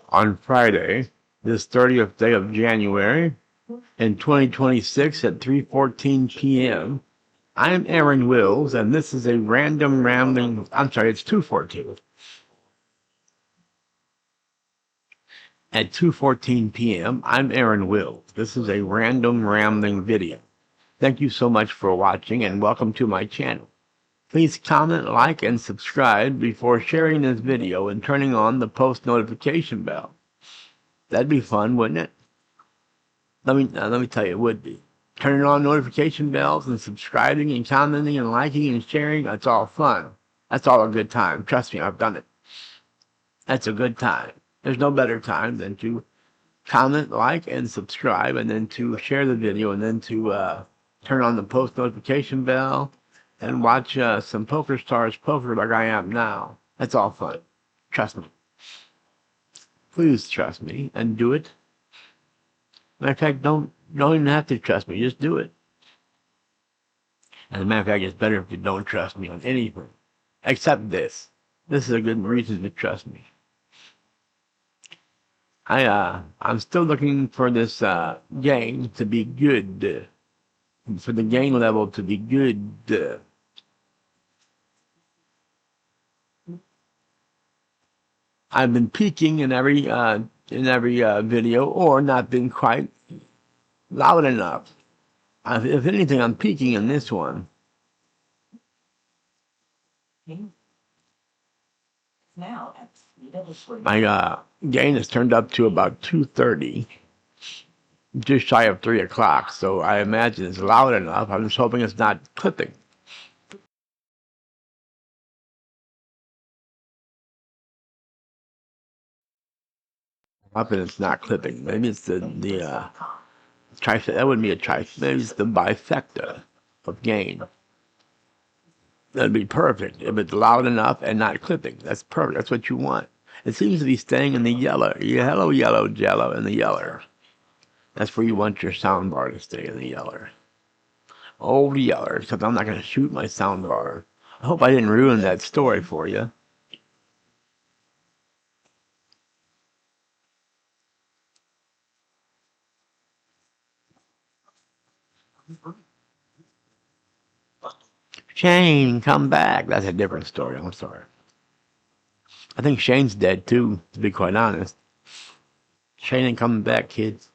on Friday, this 30th day of January in 2026 at 3:14 p.m. I'm Aaron Wills, and this is a random rambling. I'm sorry, it's 2:14. At 2:14 p.m., I'm Aaron Wills. This is a random rambling video. Thank you so much for watching, and welcome to my channel. Please comment, like, and subscribe before sharing this video and turning on the post notification bell. That'd be fun, wouldn't it? Let me tell you, it would be. Turning on notification bells and subscribing and commenting and liking and sharing, that's all fun. That's all a good time. Trust me, I've done it. That's a good time. There's no better time than to comment, like, and subscribe, and then to share the video, and then to turn on the post notification bell and watch some Poker Stars poker like I am now. That's all fun. Trust me. Please trust me and do it. Matter of fact, don't even have to trust me. Just do it. As a matter of fact, it's better if you don't trust me on anything. Except this. This is a good reason to trust me. I'm still looking for this game to be good. For the game level to be good. I've been peaking in every video, or not been quite loud enough. If anything, I'm peaking in this one. My gain is turned up to about 230, just shy of 3 o'clock. So I imagine it's loud enough. I'm just hoping it's not clipping. Hoping it's not clipping. Maybe it's the that wouldn't be a trifecta. Maybe it's the bifecta of gain. That'd be perfect if it's loud enough and not clipping. That's perfect. That's what you want. It seems to be staying in the yellow, yellow, jello, in the yeller. That's where you want your sound bar to stay, in the yeller. Oh, the yeller, except I'm not going to shoot my sound bar. I hope I didn't ruin that story for you. Shane, come back. That's a different story. I'm sorry. I think Shane's dead too, to be quite honest. Shane ain't coming back, kids.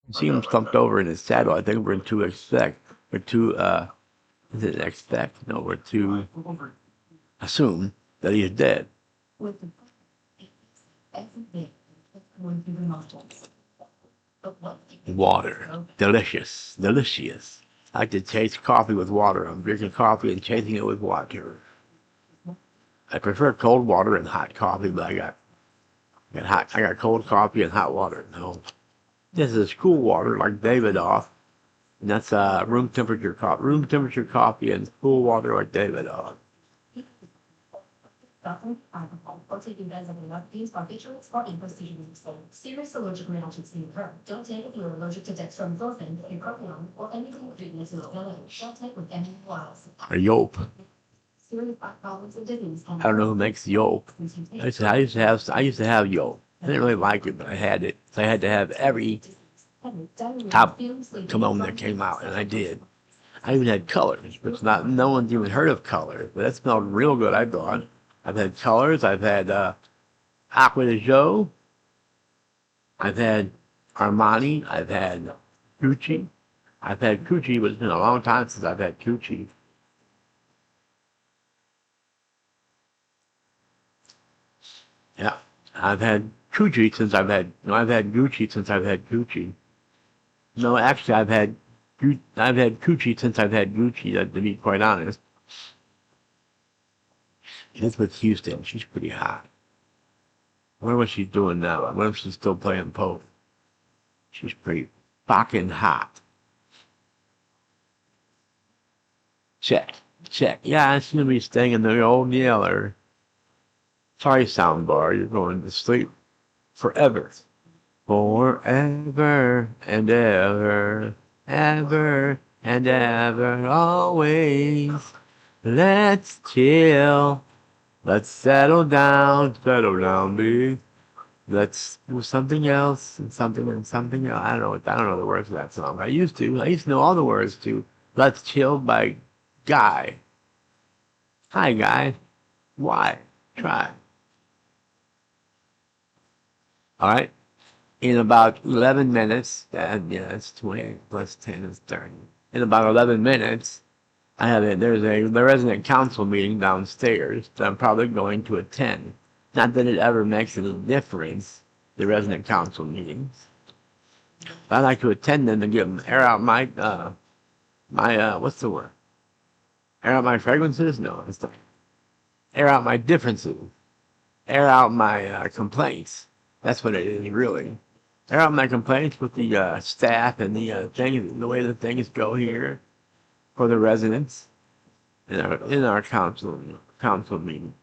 You see him slumped over in his saddle. I think we're to expect. We're to, is it expect? No, we're to assume that he is dead. Water. Delicious. Delicious. I like to taste coffee with water. I'm drinking coffee and chasing it with water. I prefer cold water and hot coffee, but I got cold coffee and hot water. No. This is cool water like Davidoff. And that's room temperature coffee and cool water like Davidoff. Serious allergic reactions may occur. Don't take if you're allergic to dextromethorphan, bupropion, or anything with weakness to ability. Don't take with any oils. Or Yelp. Serious back problems and disease. I don't know who makes Yelp. I used to have Yelp. I didn't really like it, but I had it. So I had to have every top cologne that came out, and I did. I even had Colors, but no one's even heard of Colors. But that smelled real good, I thought. I've had Colors. I've had Acqua di Gio. I've had Armani. I've had Gucci. I've had Gucci, but it's been a long time since I've had Gucci. Yeah, I've had Gucci since I've had. No, I've had Gucci since I've had Gucci. No, actually, I've had Gucci since I've had Gucci. To be quite honest. Elizabeth Houston, she's pretty hot. I wonder what she's doing now. I wonder if she's still playing poker. She's pretty fucking hot. Check. Yeah, she's gonna be staying in the old yeller. Sorry, soundbar, you're going to sleep forever. Forever and ever, and ever, always. Let's chill. Let's settle down, B. Let's do something else and something else. I don't know the words of that song. I used to know all the words to Let's Chill by Guy. Hi, Guy. Why? Try. All right. In about 11 minutes, and yeah, it's 20 plus 10 is 30. In about 11 minutes, there's the resident council meeting downstairs that I'm probably going to attend. Not that it ever makes any difference, the resident council meetings. But I like to attend them to air out my what's the word? Air out my fragrances? No, it's the air out my differences. Air out my complaints. That's what it is, really. Air out my complaints with the staff and the way the things go here for the residents in our council meeting.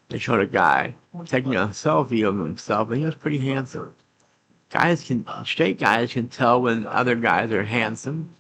They showed a guy taking a selfie of himself, and he was pretty handsome. Straight guys can tell when other guys are handsome.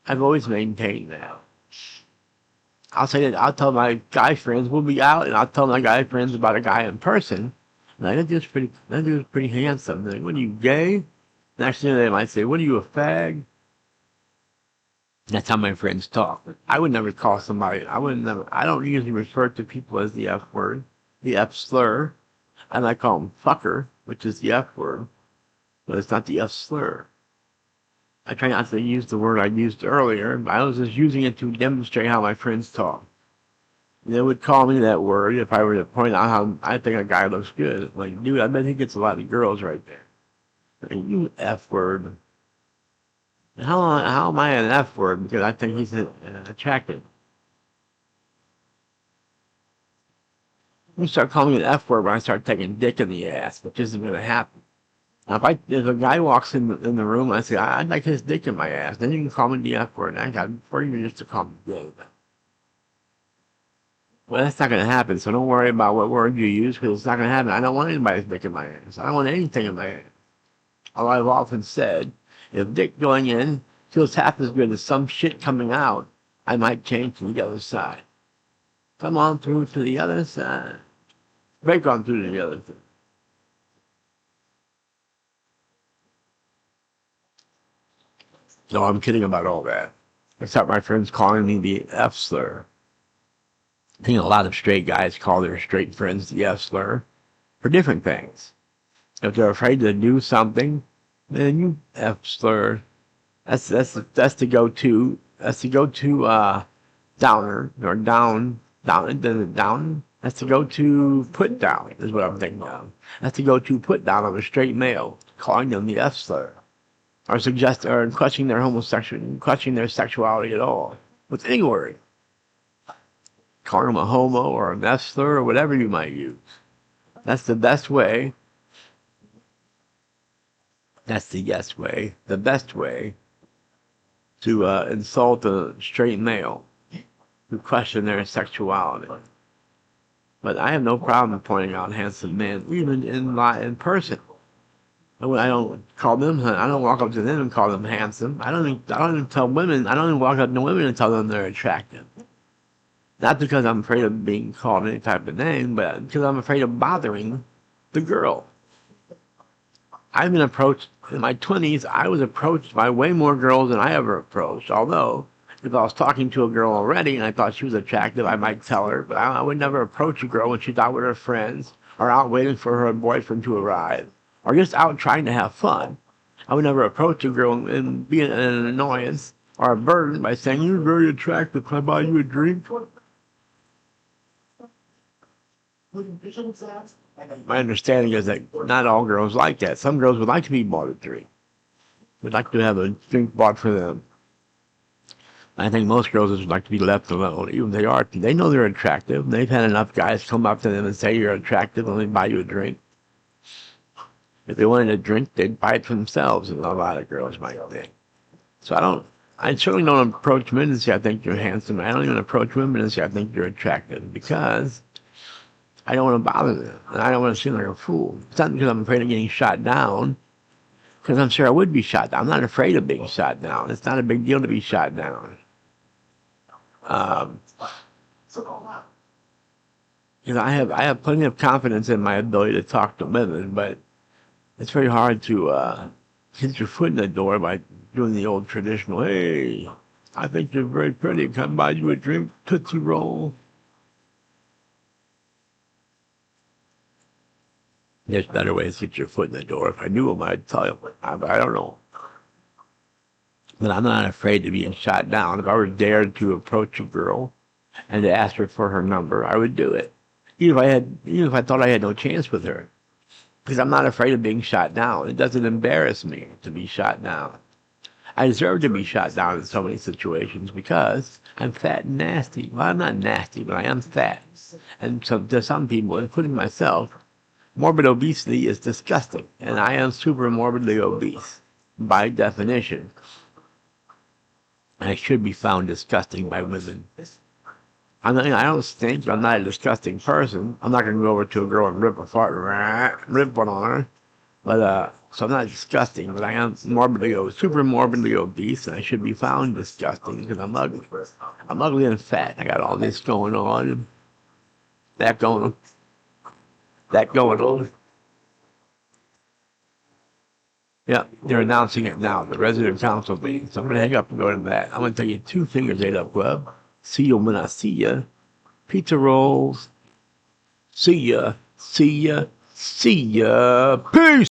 I've always maintained that. I'll say that I'll tell my guy friends we'll be out, and I'll tell my guy friends about a guy in person. Like, that dude's pretty handsome. They're like, what are you, gay? Next thing they might say, what are you, a fag? That's how my friends talk. I would never call somebody. I don't usually refer to people as the F word, the F slur. I might call them fucker, which is the F word, but it's not the F slur. I try not to use the word I used earlier, but I was just using it to demonstrate how my friends talk. They would call me that word if I were to point out how I think a guy looks good. Like, dude, I bet he gets a lot of girls right there. Like, you F word. How am I an F word? Because I think he's attractive. You start calling me an F word when I start taking dick in the ass, which isn't going to happen. Now, if a guy walks in the room and I say, I'd like his dick in my ass, then you can call me the F word. And I got before you just to call me gay. Well, that's not going to happen, so don't worry about what word you use, because it's not going to happen. I don't want anybody's dick in my ass. I don't want anything in my ass. Although I've often said, if dick going in feels half as good as some shit coming out, I might change to the other side. Come on through to the other side. Break on through to the other side. No, I'm kidding about all that. Except my friends calling me the F slur. I think a lot of straight guys call their straight friends the F slur for different things. If they're afraid to do something, then you F slur. That's the go-to. That's the go-to downer or down. That's the go-to put down is what I'm thinking of. That's the go-to put down of a straight male, calling them the F slur, or questioning their sexuality at all with any word. Calling them a homo or an F slur or whatever you might use. That's the best way. That's the best way to insult a straight male who question their sexuality. But I have no problem pointing out handsome men, even in person. I don't call them. I don't walk up to them and call them handsome. I don't even tell women. I don't even walk up to women and tell them they're attractive. Not because I'm afraid of being called any type of name, but because I'm afraid of bothering the girl. I've been approached in my 20s. I was approached by way more girls than I ever approached. Although, if I was talking to a girl already and I thought she was attractive, I might tell her. But I would never approach a girl when she's out with her friends or out waiting for her boyfriend to arrive or just out trying to have fun. I would never approach a girl and be an annoyance or a burden by saying, "You're very attractive. Can I buy you a drink?" My understanding is that not all girls like that. Some girls would like to be bought a drink. Would like to have a drink bought for them. I think most girls would like to be left alone, even if they know they're attractive. They've had enough guys come up to them and say, "You're attractive, let me buy you a drink." If they wanted a drink, they'd buy it for themselves, and a lot of girls might think. So I certainly don't approach men and say, "I think you're handsome." I don't even approach women and say, "I think you're attractive," because I don't want to bother them, and I don't want to seem like a fool. It's not because I'm afraid of getting shot down, Because I'm sure I would be shot down. I'm not afraid of being shot down. It's not a big deal to be shot down. I have plenty of confidence in my ability to talk to women, but it's very hard to hit your foot in the door by doing the old traditional, hey, I think you're very pretty. Come buy you a drink, Tootsie Roll. There's better ways to get your foot in the door. If I knew them, I'd tell you. I don't know. But I'm not afraid of being shot down. If I were dared to approach a girl and to ask her for her number, I would do it. Even if I thought I had no chance with her. Because I'm not afraid of being shot down. It doesn't embarrass me to be shot down. I deserve to be shot down in so many situations because I'm fat and nasty. Well, I'm not nasty, but I am fat. And so to some people, including myself, morbid obesity is disgusting. And I am super morbidly obese by definition. I should be found disgusting by women. I don't stink, but I'm not a disgusting person. I'm not going to go over to a girl and rip one on her. But, so I'm not disgusting, but I am super morbidly obese, and I should be found disgusting because I'm ugly. I'm ugly and fat. I got all this going on, that going on. Yeah, they're announcing it now, the resident council meeting. So I'm going to hang up and go to that. I'm going to tell you 2 Fingers Ate Up Club. See you when I see ya. Pizza rolls. See ya. See ya. See ya. Peace.